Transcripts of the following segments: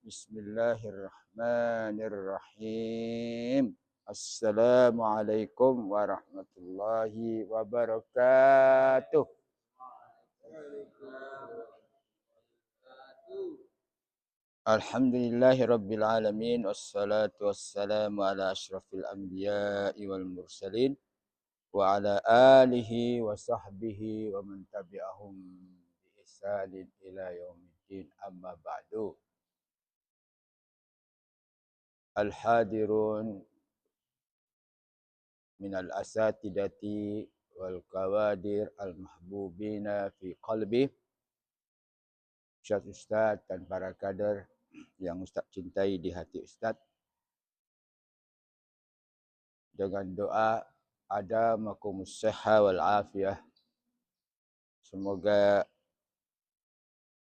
Bismillahirrahmanirrahim. Assalamualaikum warahmatullahi wabarakatuh. Alhamdulillahi alamin wassalatu wassalamu ala asyrafil anbiya'i wal mursalin wa ala alihi wa sahbihi wa man tabi'ahum bi ihsanin ila yaumiddin amma ba'du. Al-hadirun minal asatidati wal kawadir al-mahbubina fi qalbi. Ustaz dan para kader yang Ustaz cintai di hati Ustaz. Dengan doa adamakumus sihha wal afiyah. Semoga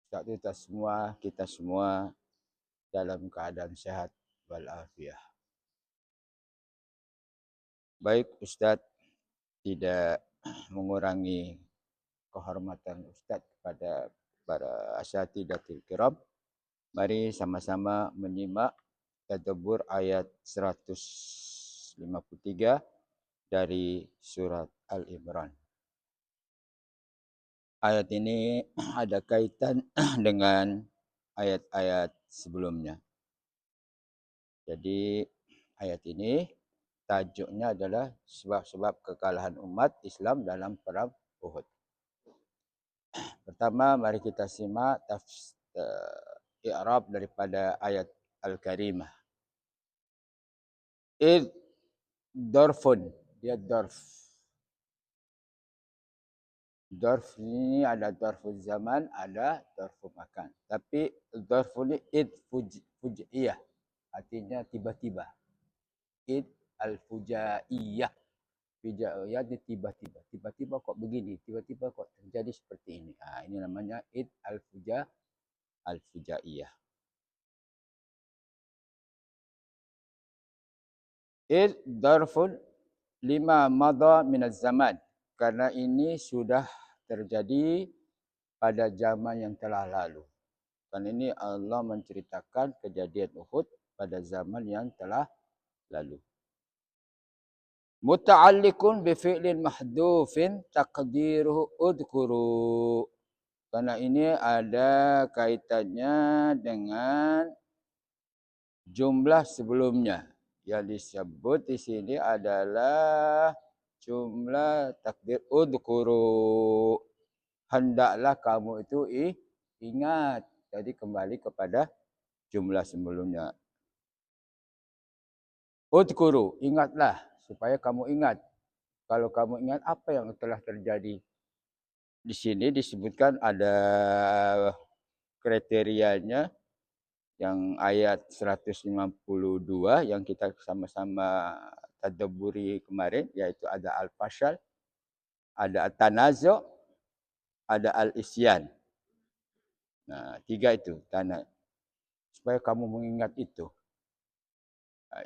Ustaz kita semua dalam keadaan sehat wal afiyah. Baik Ustaz, tidak mengurangi kehormatan Ustaz kepada para asatidatul kiram. Mari sama-sama menyimak tadabbur ayat 153 dari surat Al-Imran. Ayat ini ada kaitan dengan ayat-ayat sebelumnya. Jadi ayat ini tajuknya adalah sebab-sebab kekalahan umat Islam dalam perang Uhud. Pertama, mari kita simak i'rab daripada ayat Al-Karimah. Id dorfun, dia dorf. Dorf ini ada dorful zaman, ada dorful makan. Tapi dorful ini id fujaiyah, artinya tiba-tiba. Id al-fujaiyah. Fujaiyah dia tiba-tiba. Tiba-tiba kok begini, tiba-tiba kok terjadi seperti ini. Ini namanya id al-fujaiyah. Id dorfun lima madha minaz zaman. Karena ini sudah terjadi pada zaman yang telah lalu. Dan ini Allah menceritakan kejadian Uhud pada zaman yang telah lalu. Muta'alliqun bi fi'lin mahdhufin taqdiruhu udhkuru. Karena ini ada kaitannya dengan jumlah sebelumnya. Yang disebut di sini adalah jumlah takdir udhkuru. Hendaklah kamu itu ingat. Jadi kembali kepada jumlah sebelumnya. Udhkuru, ingatlah supaya kamu ingat. Kalau kamu ingat apa yang telah terjadi. Di sini disebutkan ada kriterianya yang ayat 152 yang kita sama-sama tadabburi kemarin, yaitu ada al-fashal, ada at-tanazu', ada al-isyan. Nah, 3 itu tanda. Supaya kamu mengingat itu.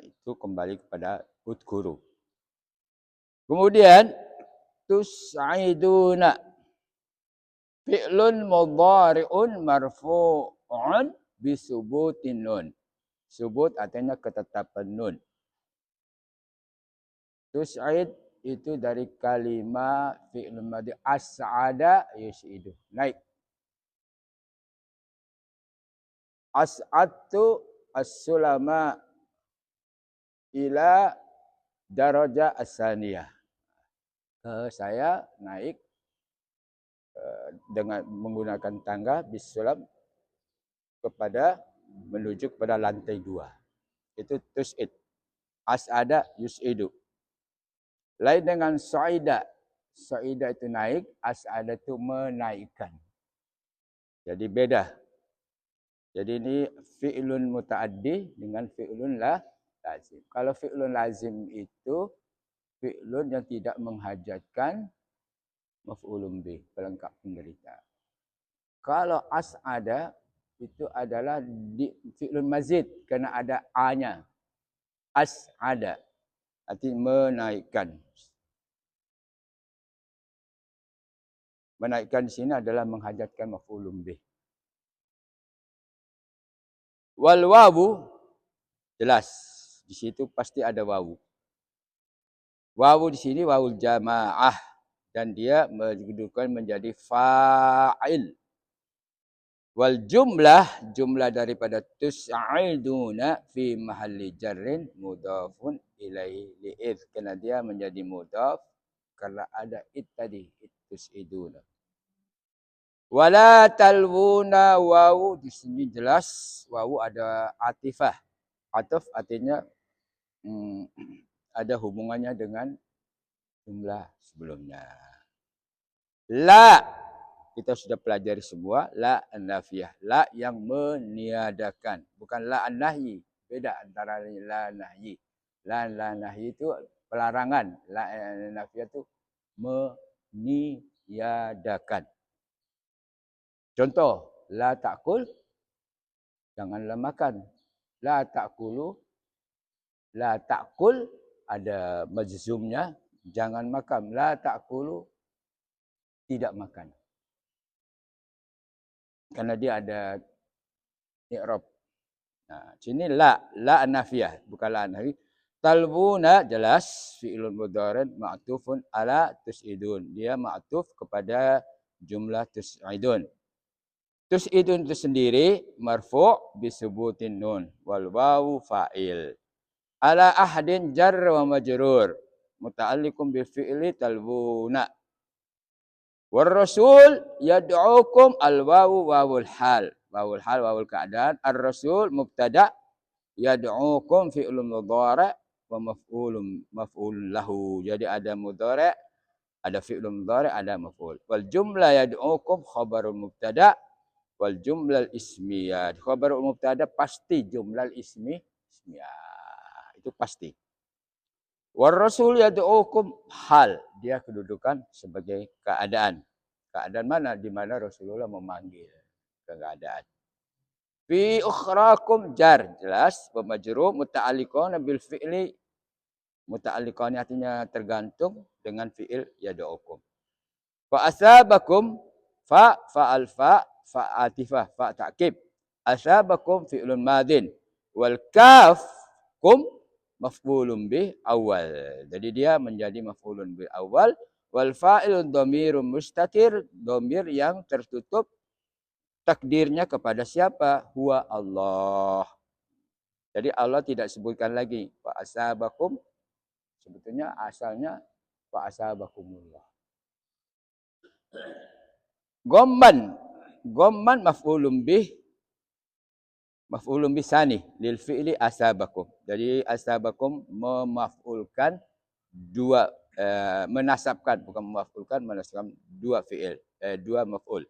Itu kembali kepada udhkuru. Kemudian tus'iduna fi'lun mudhari'un marfu'un bisubutin nun. Subut artinya ketetapan nun. Tus'id itu dari kalimah fi'lun madhi as'ada yus'idu. Naik. As'adtu as-sulama ila daraja as-saniyah. Saya naik dengan menggunakan tangga bisulam menuju kepada lantai 2. Itu tus'id. As'ada yus'idu. Lain dengan sa'ida. Sa'ida itu naik, as'ada itu menaikkan. Jadi beda. Jadi ini fi'lun muta'addi dengan fi'lun lazim. Kalau fi'lun lazim itu fi'lun yang tidak menghajatkan maf'ulun bih, pelengkap penderita. Kalau as'ada itu adalah fi'lun mazid kerana ada a-nya. As'ada artinya menaikkan. Menaikkan di sini adalah menghajatkan maf'ulun bih. Wal wawu jelas. Di situ pasti ada wawu. Wawu di sini wawul jamaah dan dia mendudukan menjadi fa'il. Wal jumlah daripada tus'iduna fi mahalli jarrin mudhafun ilaihi li'id. Kerana dia menjadi mudhaf karena ada id tadi, tus'iduna. Wala talwuna wawu di sini jelas wawu ada atifah. Ataf artinya ada hubungannya dengan jumlah sebelumnya. La kita sudah pelajari semua la an-nafiyah, la yang meniadakan, bukan la an-nahyi. Beda antara la nahyi. La nahyi itu pelarangan, la an-nafiyah itu meniadakan. Contoh, la ta'kul, janganlah makan. La ta'kulu, la ta'kul ada majzumnya, jangan makan. La ta'kulu, tidak makan. Karena dia ada i'rab. Nah, sini la nafiyah, bukan la nahi. Talbuna jelas fi'ilun mudhari' ma'tufun ala tus'idun. Dia ma'tuf kepada jumlah tus'idun. Tus'idun itu sendiri marfu' bisubutin nun wal wawu fa'il. Ala ahdin jar wa majrur muta'alliqun bil fi'li talbuna. War rasul yad'ukum al wawu wawul hal. Wawul hal wawul keadaan. Ar rasul mubtada yad'ukum fi'lun mudhari' wa maf'ulun lahu. Jadi ada mudhari', ada fi'lun mudhari', ada maf'ul. Wal jumlah yad'ukum khabarul mubtada' wal jumlah ismiyah. Khabarul mubtada pasti, jumlah ismiyah itu pasti. War rasul yad'ukum hal, dia kedudukan sebagai keadaan. Keadaan mana? Di mana Rasulullah memanggil keadaan. Fi ukhrakum jar, jelas pemajrur muta'alliqun bil fi'li. Muta'alliqun artinya tergantung dengan fi'il yad'ukum. Fa asabakum fa'al fa'atifah fa ta'kib. Asabakum fi'lun madin wal kaf kum maf'ulun bih awal. Jadi dia menjadi maf'ulun bih awal. Wal fa'ilun dhamirun mustatir, dhamir yang tertutup, takdirnya kepada siapa? Huwa Allah. Jadi Allah tidak sebutkan lagi fa asabakum, sebetulnya asalnya fa asabakumullah. Gomman maf'ulun bih sani lil fi'li asabakum. Jadi asabakum memaf'ulkan dua, menasabkan, bukan memaf'ulkan, menasabkan dua fi'il, dua maf'ul.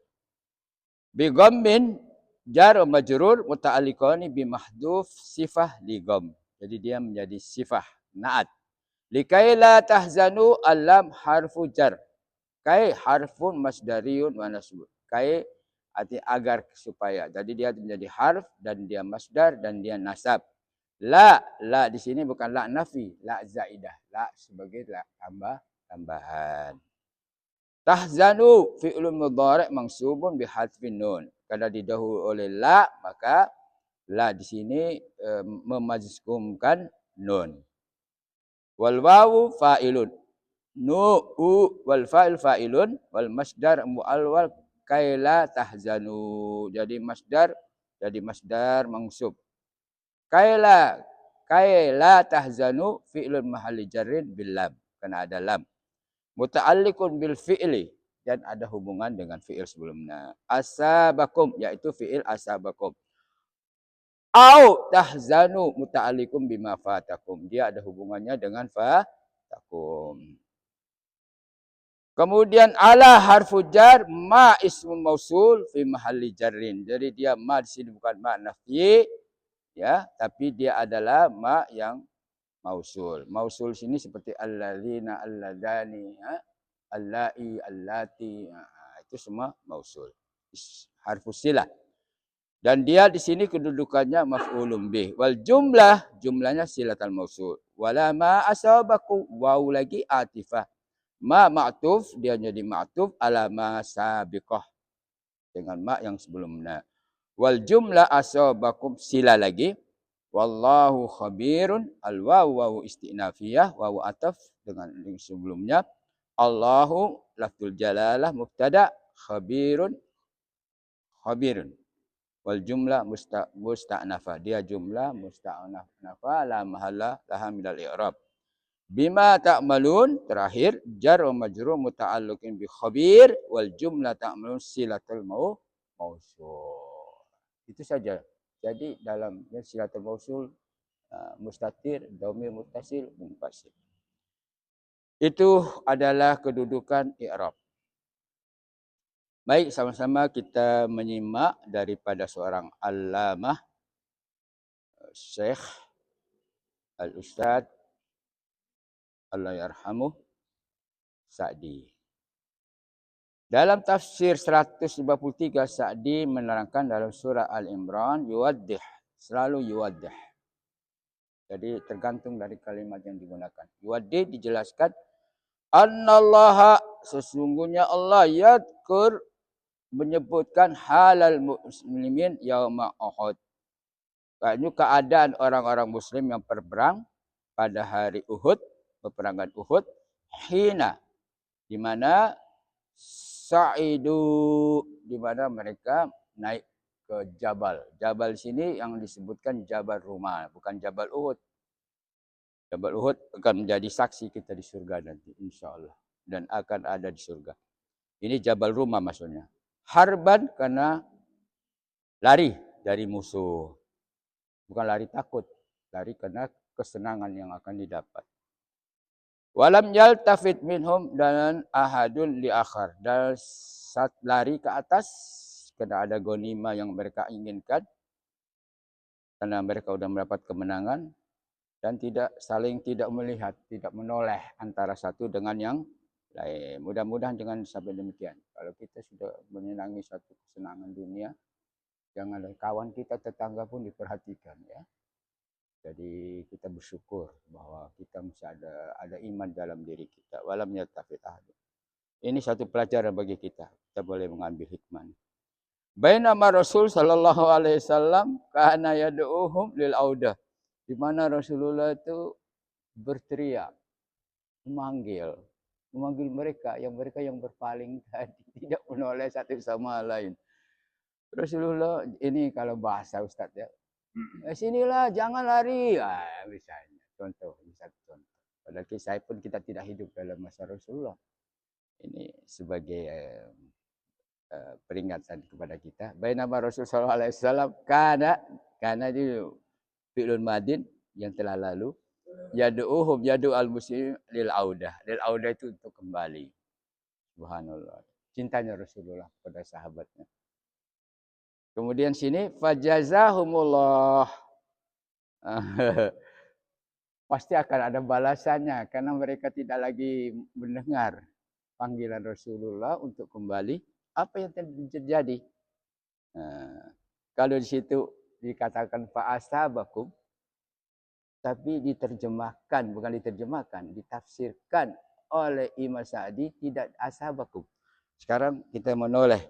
Bi ghammin jar wa majrur muta'alliqani bi mahdhuf sifah li gham. Jadi dia menjadi sifah na'at. Likai la tahzanu alam harfu jar. Kai harfun masdariyun wa nasbun. Kai arti agar supaya. Jadi dia menjadi harf dan dia masdar dan dia nasab. La di sini bukan la nafi, la zaidah. La sebagai la tambahan. Tahzanu fi'lun mudhari' mansubun bihadfin nun. Kalau didahului oleh la, maka la di sini memajzumkan nun. Wal wawu fa'ilun. Wal fa'il fa'ilun wal masdar mu'alwal kaila tahzanu. Jadi masdar mansub. Kaila tahzanu fi'lun mahalli jarrin bil lam. Karena ada lam. Muta'alliqun bil fi'li, dan ada hubungan dengan fi'il sebelumnya. Asabakum, yaitu fi'il asabakum. Au tahzanu muta'alliqun bima fatakum. Dia ada hubungannya dengan fatakum. Kemudian ala harfu jar ma ismun mausul fi mahalli jarrin. Jadi dia ma di sini bukan ma nafi, ya, tapi dia adalah ma yang mausul. Mausul sini seperti alladzina, alladani, allai, allati, itu semua mausul. Harfu silah. Dan dia di sini kedudukannya maf'ulun bih. Wal jumlahnya silatul mausul. Wala ma asabakum, waw lagi atifah. Ma ma'tuf, dia jadi ma'tuf ala ma sabiqah, dengan ma yang sebelumnya. Wal jumlah asabakum sila lagi. Wallahu khabirun. Al wawu istinafiyah. Wawu ataf dengan sebelumnya. Allahu lafzul jalalah mubtada. Khabirun. Khabirun. Wal jumlah musta'nafa. Dia jumlah musta'nafa la mahalla laha minal i'rab. Bima ta'malun terakhir jar wa majrur muta'alliqin bi khabir wal jumlah ta'malun silatul mausul. Itu saja. Jadi dalam silatul mausul mustatir, dhamir muttasil, munfasil. Itu adalah kedudukan i'rab. Baik, sama-sama kita menyimak daripada seorang allamah Syekh Al-Ustaz Allah yarhamuh Sa'di. Dalam tafsir 153 Sa'di menerangkan dalam surah Al-Imran yuwaddih, selalu yuwaddih. Jadi tergantung dari kalimat yang digunakan. Yuwaddih dijelaskan annallaha sesungguhnya Allah yadkur menyebutkan halal muslimin yauma Uhud. Ini keadaan orang-orang muslim yang berperang pada hari Uhud, peperangan Uhud, hina di mana sa'idu di mana mereka naik ke Jabal. Jabal sini yang disebutkan Jabal Rumah, bukan Jabal Uhud. Jabal Uhud akan menjadi saksi kita di surga nanti insya-Allah dan akan ada di surga. Ini Jabal Rumah maksudnya. Harban karena lari dari musuh. Bukan lari takut, lari karena kesenangan yang akan didapat. Walam yaltafit minhum dan ahadun li akhar. Dan saat lari ke atas karena ada ghanimah yang mereka inginkan. Karena mereka sudah mendapat kemenangan dan tidak melihat, tidak menoleh antara satu dengan yang lain. Mudah-mudahan jangan sampai demikian. Kalau kita sudah menyenangi satu kesenangan dunia, jangan kawan kita tetangga pun diperhatikan ya. Jadi kita bersyukur bahwa kita masih ada iman dalam diri kita. Walam yaltafit ahadun. Ini satu pelajaran bagi kita. Kita boleh mengambil hikmah. Bainama Rasul sallallahu alaihi wasallam kana yad'uhum lil audah. Di mana Rasulullah itu berteriak, memanggil mereka yang berpaling tadi, tidak menoleh satu sama lain. Rasulullah ini kalau bahasa Ustaz ya. Sinilah jangan lari. Misalnya contoh. Padahal saya pun kita tidak hidup dalam masa Rasulullah. Ini sebagai peringatan kepada kita. Bainama Rasul sallallahu alaihi wasallam kana di fi'lun madin yang telah lalu yad'u al-muslim lil audah. Lil audah itu untuk kembali. Subhanallah. Cintanya Rasulullah kepada sahabatnya. Kemudian sini fajazahumullah. Pasti akan ada balasannya karena mereka tidak lagi mendengar panggilan Rasulullah untuk kembali. Apa yang terjadi? Kalau di situ dikatakan fa'asabakum, tapi ditafsirkan oleh Imam Sa'di tidak asabakum. Sekarang kita menoleh.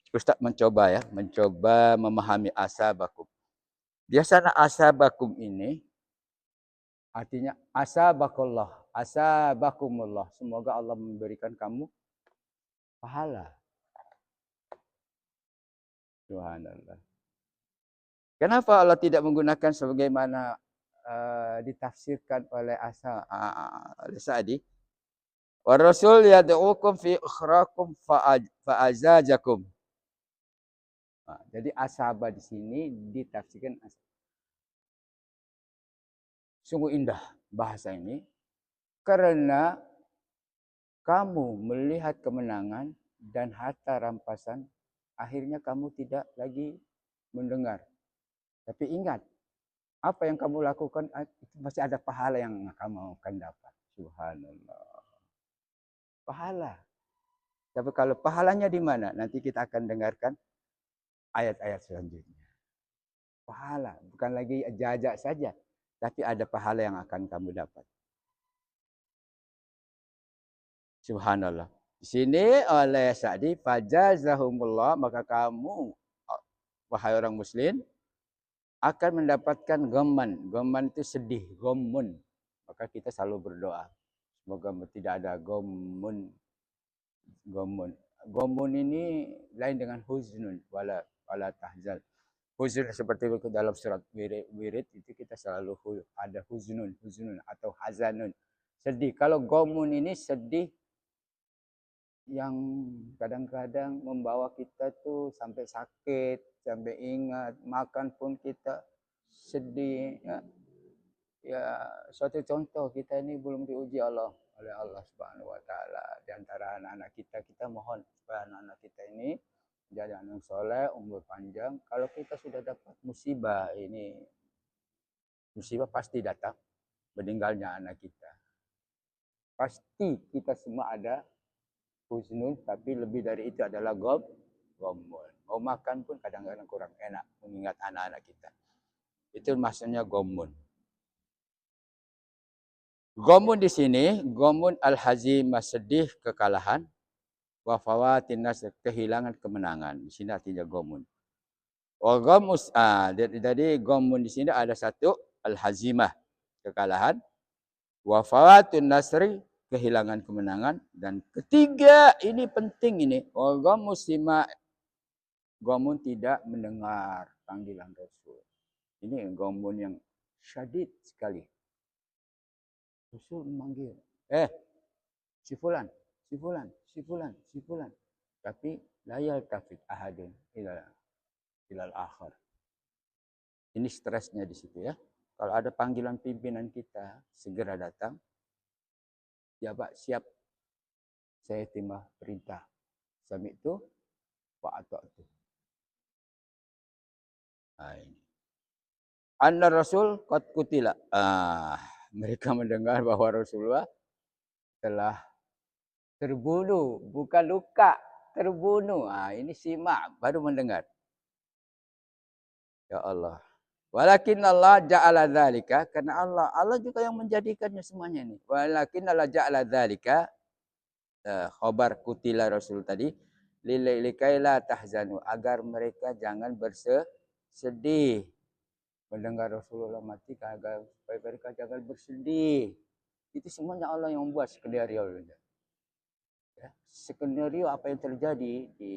Ustaz mencoba memahami asabakum. Biasanya asabakum ini artinya asabakullah, asabakumullah. Semoga Allah memberikan kamu pahala. Subhanallah. Kenapa Allah tidak menggunakan sebagaimana ditafsirkan oleh Sa'di? Wa Rasul yad'ukum fi ukhrakum fa'azajakum. Jadi asaba di sini ditafsirkan sungguh indah bahasa ini karena kamu melihat kemenangan dan harta rampasan, akhirnya kamu tidak lagi mendengar. Tapi ingat, apa yang kamu lakukan itu masih ada pahala yang kamu akan dapat. Subhanallah. Pahala. Tapi kalau pahalanya di mana? Nanti kita akan dengarkan ayat-ayat selanjutnya. Pahala, bukan lagi jajak saja, tapi ada pahala yang akan kamu dapat. Subhanallah. Di sini oleh Sa'di fajazahumullah, maka kamu wahai orang muslim, akan mendapatkan ghamman. Ghamman itu sedih, ghammun. Maka kita selalu berdoa. Semoga tidak ada ghammun. Ghammun. Ghammun ini lain dengan huznun. Wala tahzan. Huzun seperti dalam surat wirid itu kita selalu ada huznun atau hazanun. Sedih. Kalau ghammun ini sedih yang kadang-kadang membawa kita tuh sampai sakit, sampai ingat, makan pun kita sedih. Ya, suatu contoh kita ini belum diuji oleh Allah Subhanahu Wa Taala. Di antara anak-anak kita mohon supaya anak-anak kita ini jadi anak soleh, umur panjang. Kalau kita sudah dapat musibah ini, musibah pasti datang, meninggalnya anak kita. Pasti kita semua ada husnul, tapi lebih dari itu adalah ghammun. Mau makan pun kadang-kadang kurang enak mengingat anak-anak kita. Itu maksudnya ghammun. Ghammun di sini, ghammun al-hazimah, sedih kekalahan, wa fawatin nasr, kehilangan kemenangan. Di sini artinya ghammun. Wa ghammus, jadi ghammun di sini ada satu al-hazimah, kekalahan, wa fawatun nasri, kehilangan kemenangan, dan ketiga ini penting ini, wa ghammusima, ghammun tidak mendengar panggilan Rasul. Ini ghammun yang syadid sekali. Rasul memanggil, si fulan. Tapi la yaltafit ahadun ilal akhir. Ini stresnya di situ ya. Kalau ada panggilan pimpinan kita, segera datang. Ya Pak, siap. Saya terima perintah. Sami itu, wa ata'tu. Nah, ini. Anna Rasul qad kutila. Mereka mendengar bahwa Rasulullah telah terbunuh, bukan luka, terbunuh. Ini simak, baru mendengar. Ya Allah. Walakin Allah ja'ala dzalika, karena Allah juga yang menjadikannya semuanya ini. Walakin Allah ja'ala dzalika, khabar kutila Rasul tadi, likaila tahzanu, agar mereka jangan bersedih mendengar Rasulullah mati, agar supaya mereka jangan bersedih. Itu semuanya Allah yang membuat skenario. Ya, skenario apa yang terjadi di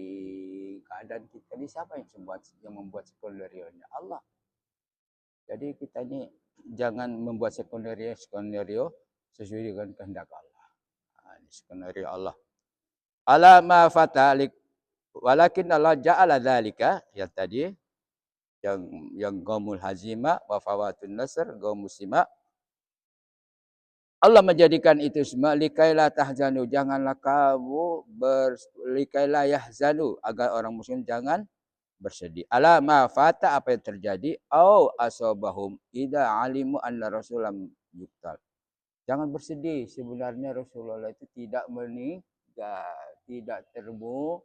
keadaan kita ini, siapa yang membuat skenario-nya? Allah. Jadi kita ini jangan membuat skenario sesuai dengan kehendak Allah. Ini skenario Allah. Ala ma fatalik, walakin Allah ja'ala dzalika, yang tadi yang ghamul hazima wa fawatun nasr, ghaum musima. Allah menjadikan itu semua likaila tahzanu, janganlah kamu likaila yahzanu, agar orang muslim jangan bersedih. Ala ma fata, apa yang terjadi, au asabahum idza alimu anna rasulam yuqtal. Jangan bersedih, sebenarnya Rasulullah itu tidak meninggal, tidak terbunuh.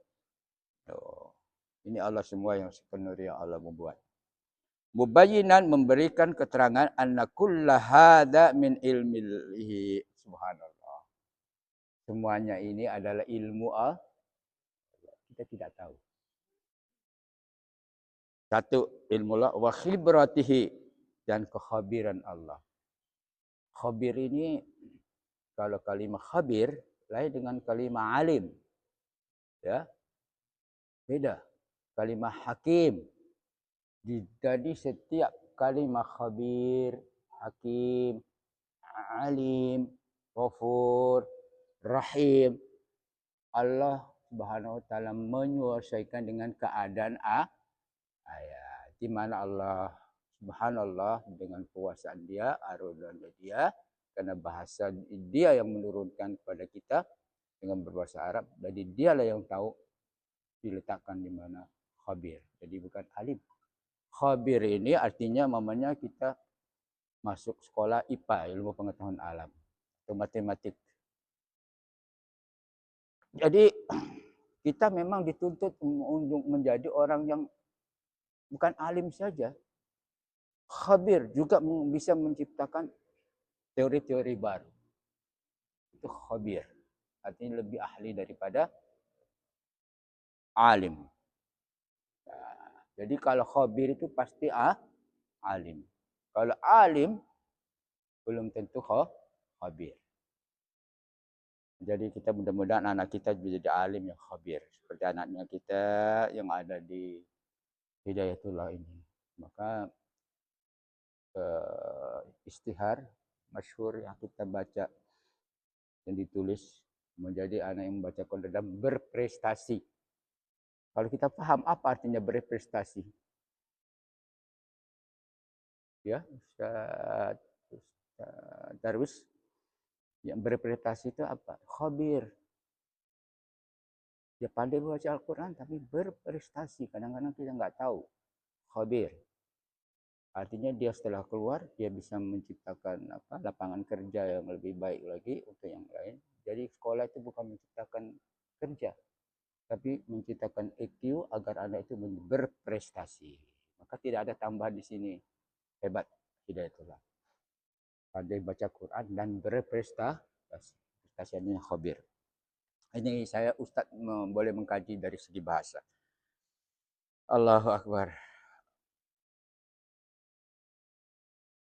Ini Allah semua yang sepenuhnya Allah membuat. Mubayyinan, memberikan keterangan, anna kulla hadza min ilmihi, subhanallah. Semuanya ini adalah ilmu Allah. Kita tidak tahu. Satu, ilmu Allah, wa khibratihi, dan kekhabiran Allah. Khabir ini, kalau kalimah khabir lain dengan kalimah alim. Ya. Beda. Kalimah hakim. Jadi setiap kalimah khabir, hakim, alim, ghafur, rahim, Allah Subhanahu wa taala menyesuaikan dengan keadaan ayat. Di mana Allah Subhanallah dengan kekuasaan Dia, arogannya Dia, karena bahasa Dia yang menurunkan kepada kita dengan berbahasa Arab. Jadi Dialah yang tahu diletakkan di mana khabir. Jadi bukan alim. Khabir ini artinya mamanya kita masuk sekolah IPA, ilmu pengetahuan alam, atau matematik. Jadi kita memang dituntut untuk menjadi orang yang bukan alim saja. Khabir juga bisa menciptakan teori-teori baru. Itu khabir. Artinya lebih ahli daripada alim. Jadi kalau khabir itu pasti alim. Kalau alim belum tentu khabir. Jadi kita mudah-mudahan anak kita menjadi alim yang khabir. Seperti anaknya kita yang ada di Hidayatullah ini. Maka istihar masyhur yang kita baca yang ditulis menjadi anak yang membaca Quran dan berprestasi. Kalau kita paham apa artinya berprestasi, ya Ustaz Darwis, yang berprestasi itu apa? Khabir. Dia pandai baca Al-Quran tapi berprestasi. Kadang-kadang kita nggak tahu. Khabir. Artinya dia setelah keluar, dia bisa menciptakan lapangan kerja yang lebih baik lagi untuk yang lain. Jadi sekolah itu bukan menciptakan kerja, tapi menciptakan EQ agar anak itu berprestasi. Maka tidak ada tambahan di sini. Hebat Hidayatullah. Pandai baca Quran dan berprestasi. Prestasinya khabir. Ini saya Ustaz boleh mengkaji dari segi bahasa. Allahu Akbar.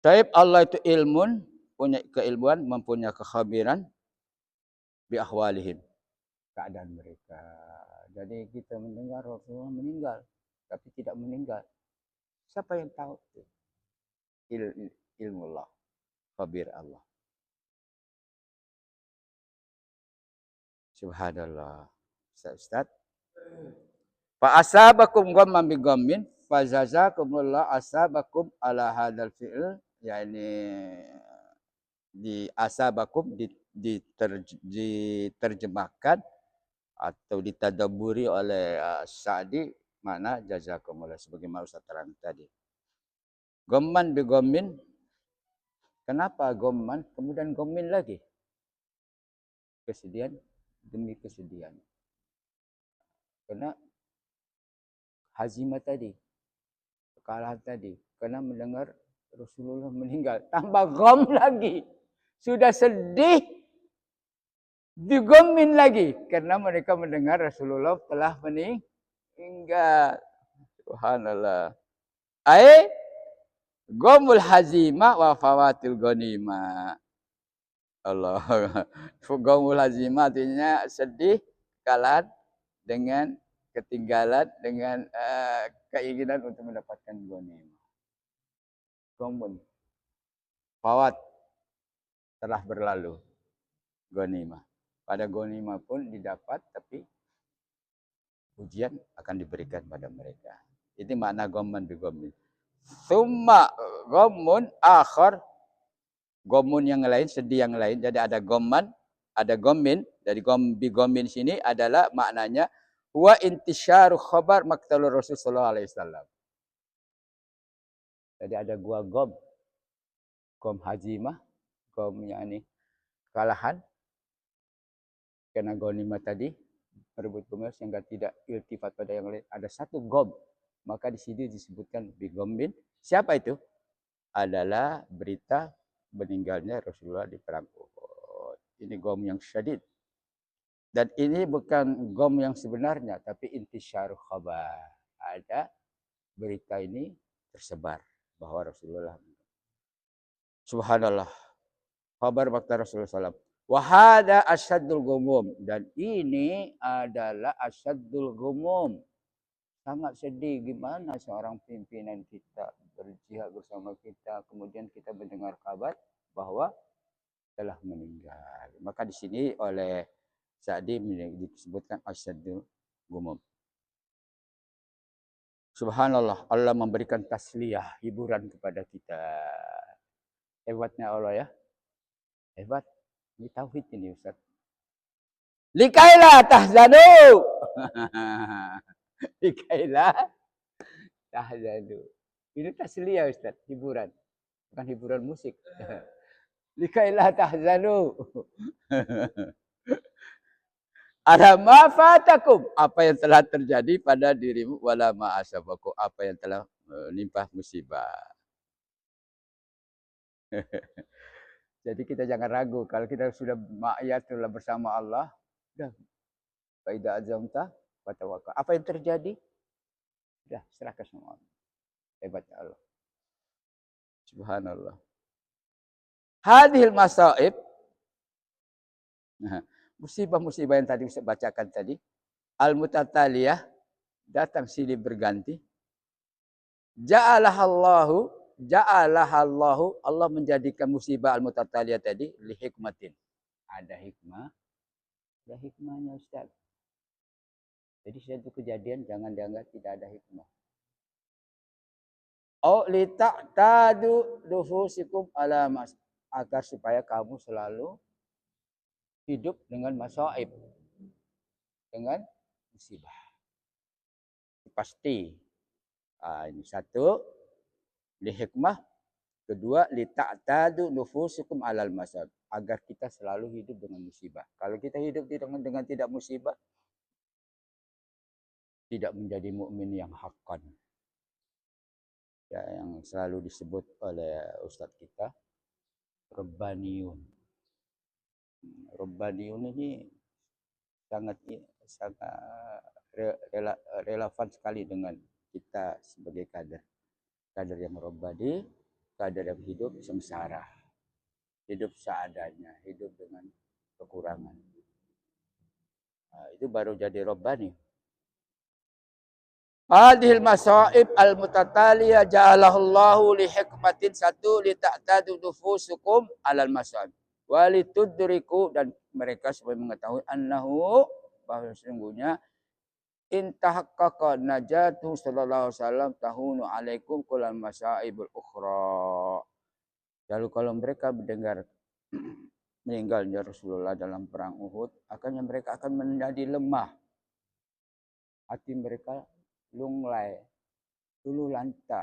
Taib Allah itu ilmun, punya keilmuan, mempunyai kekhabiran bi ahwalihim, keadaan mereka. Jadi kita mendengar Rasulullah meninggal, tapi tidak meninggal. Siapa yang tahu? Ilmu Allah, khabir Allah. Subhanallah. Ustaz. Fa asabakum ghamman bi ghammin fa jazakumullah asabakum ala hadzal fi'l, yakni di asabakum diterjemahkan atau ditadaburi oleh Sa'di, mana jazakumullah sebagaimana Ustaz terang tadi. Ghamman bi ghammin. Kenapa ghamman kemudian ghammin lagi? Kesedihan demi kesedihan. Karena hazimah tadi, kekalahan tadi, karena mendengar Rasulullah meninggal, tambah gham lagi. Sudah sedih, digomin lagi karena mereka mendengar Rasulullah telah meninggal. Subhanallah. Gomul hazimah wa fawatil ghanimah. Allah. Gomul hazimah artinya sedih, kalah dengan ketinggalan, dengan keinginan untuk mendapatkan ghanimah. Gomul. Fawat telah berlalu. Ghanimah. Pada ghanimah pun didapat, tapi ujian akan diberikan pada mereka. Ini makna gomman bi gommin. Summa gommun akhar. Gomun yang lain, sedih yang lain. Jadi ada gomman, ada gommin. Dari bi gommin sini adalah maknanya wa intisyaru khabar maqtalur Rasul sallallahu alaihi wasallam. Jadi ada gua gom. Gom hazimah, gom yakni kekalahan. Karena ghanimah tadi merebut ghanimah sehingga tidak iltifat pada yang lain. Ada satu gom. Maka di sini disebutkan bi gommin. Siapa itu? Adalah berita meninggalnya Rasulullah di perang Uhud. Ini gom yang syadid. Dan ini bukan gom yang sebenarnya, tapi intisyaru khabar. Ada berita ini tersebar bahwa Rasulullah. Subhanallah. Khabar bakta Rasulullah SAW. Wahada asyadul gumum. Dan ini adalah asyadul gumum. Sangat sedih gimana seorang pimpinan kita berjihad bersama kita, kemudian kita mendengar kabar bahwa telah meninggal. Maka di sini oleh Sa'di disebutkan asyadul gumum. Subhanallah, Allah memberikan tasliyah, hiburan kepada kita. Hebatnya Allah ya. Hebat. Ini tauhid ini Ustaz. Likailah tahzanu. Likailah tahzanu. Ini tasliyah Ustaz, hiburan. Bukan hiburan musik. Likailah tahzanu. Ada ma fatakum, apa yang telah terjadi pada dirimu, wala ma asabakum, apa yang telah menimpa musibah. Jadi kita jangan ragu kalau kita sudah ma'iyatullah bersama Allah, dah faida azamta wa tawakkal. Apa yang terjadi? Sudah, serahkan sama Allah. Hebatnya Allah. Subhanallah. Hadhil masaib. Nah, musibah-musibah yang tadi saya bacakan tadi. Al-mutataliyah. Datang silih berganti. Ja'alahallahu. Allah menjadikan musibah al-mutataliyah tadi. Li hikmatin. Ada hikmah. Ada hikmahnya Ustaz. Jadi suatu kejadian jangan dianggap tidak ada hikmah. Li ta'tadu nufusikum ala mas, agar supaya kamu selalu hidup dengan masaib, dengan musibah. Pasti. Ini satu, li hikmah. Kedua, li ta'tadu nufusikum alal masaib, agar kita selalu hidup dengan musibah. Kalau kita hidup dengan tidak musibah, tidak menjadi mukmin yang haqqan. Ya, yang selalu disebut oleh ustadz kita, Rabbaniyun. Rabbaniyun ini sangat relevan sekali dengan kita sebagai kader. Kader yang Rabbani, kader yang hidup sengsara. Hidup seadanya, hidup dengan kekurangan. Nah, itu baru jadi Rabbani. Hadhil masaib al-mutataliyah ja'alahullahu li hikmatin, satu, li ta'tadu nufusukum alal masaib. Walitudriku, dan mereka supaya mengetahui annahu, bahwa sesungguhnya intahaqqaqa najatu sallallahu alaihi wasallam tahunu alaikum kullal masaibul ukhra. Lalu kalau mereka mendengar meninggalnya Rasulullah dalam perang Uhud, akhirnya mereka akan menjadi lemah. Hati mereka lunglai, dulu lantah,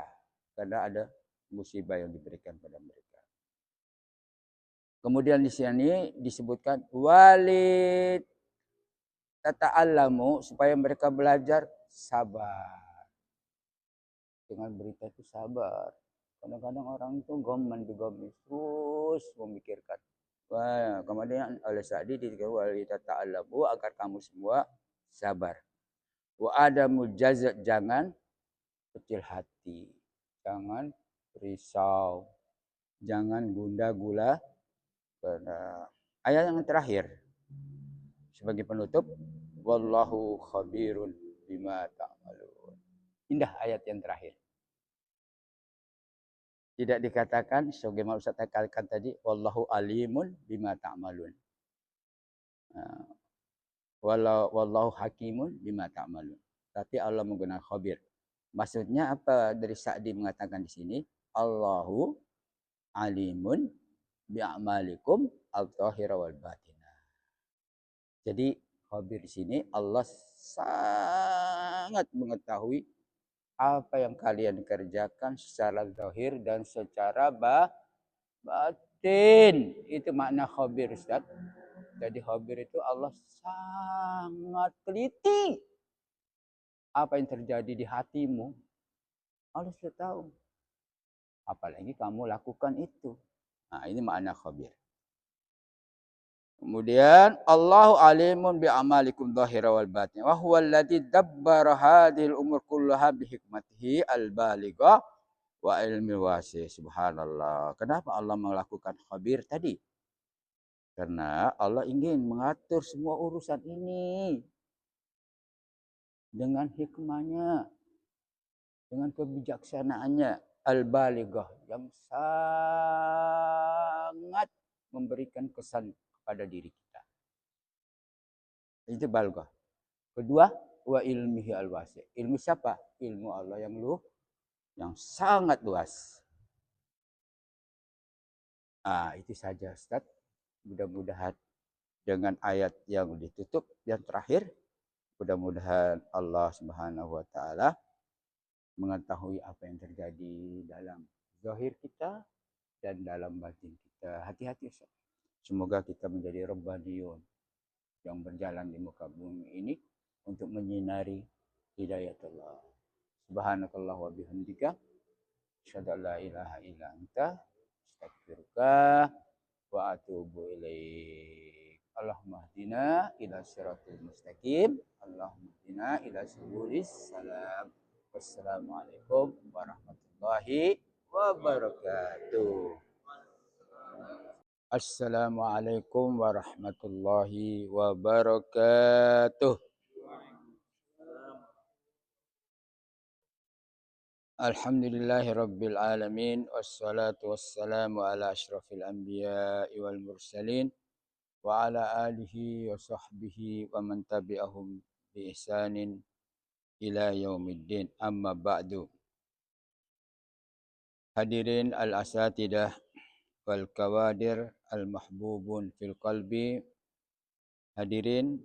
karena ada musibah yang diberikan pada mereka. Kemudian di sini disebutkan walid tata'allamu, supaya mereka belajar sabar. Dengan berita itu sabar. Kadang-kadang orang itu goman terus memikirkan. Wah, kemudian oleh Sa'di dikatakan walid tata'allamu, agar kamu semua sabar. Wa adamul jazak, jangan kecil hati, jangan risau, jangan gundah gula. Ayat yang terakhir sebagai penutup, wallahu khabirun bima ta'malun. Indah ayat yang terakhir. Tidak dikatakan sebagaimana Ustaz katakan tadi, wallahu alimun bima ta'malun. Wallahu hakimun bima ta'malun. Tapi Allah menggunakan khabir. Maksudnya apa dari Sa'di mengatakan di sini? Allahu alimun bi'amalikum al-zahira wal batinah. Jadi khabir di sini Allah sangat mengetahui apa yang kalian kerjakan secara zahir dan secara batin. Itu makna khabir, Ustaz. Jadi khabir itu Allah sangat teliti. Apa yang terjadi di hatimu, Allah sudah tahu. Apalagi kamu lakukan itu. Nah, ini makna khabir. Kemudian Allahu alimun bi amalikum zahira wal batin. Wa huwa alladzi dabbara hadhil umur kullaha bi hikmatihi al balighah wa ilmi wasi'. Subhanallah. Kenapa Allah melakukan khabir tadi? Karena Allah ingin mengatur semua urusan ini dengan hikmahnya, dengan kebijaksanaannya al-balighah, yang sangat memberikan kesan pada diri kita. Itu balighah. Kedua, wa ilmihi al-wasi'. Ilmu siapa? Ilmu Allah yang sangat luas. Itu saja Ustaz. Mudah-mudahan dengan ayat yang ditutup yang terakhir, mudah-mudahan Allah Subhanahu wa taala mengetahui apa yang terjadi dalam zahir kita dan dalam batin kita. Hati-hati Ustaz. Semoga kita menjadi rabbaniyun yang berjalan di muka bumi ini untuk menyinari hidayat Allah. Subhanakallah wa bihamdika asyhadu an la ilaha illa anta astaghfiruka wa atubu ilaik. Allahumma hdina ila siratal mustaqim. Allahumma hdina ila subulis salam. Wassalamualaikum warahmatullahi wabarakatuh. Assalamualaikum warahmatullahi wabarakatuh. Alhamdulillahi rabbil alamin. Wassalatu wassalamu ala ashrafil anbiya'i wal mursalin. Wa ala alihi wa sahbihi wa man tabi'ahum bi ihsanin ila yaumiddin. Amma ba'du. Hadirin al-asatidah wal kawadir al-mahbubun fil qalbi. Hadirin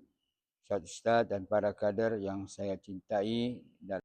Ustaz-Ustaz dan para kader yang saya cintai dan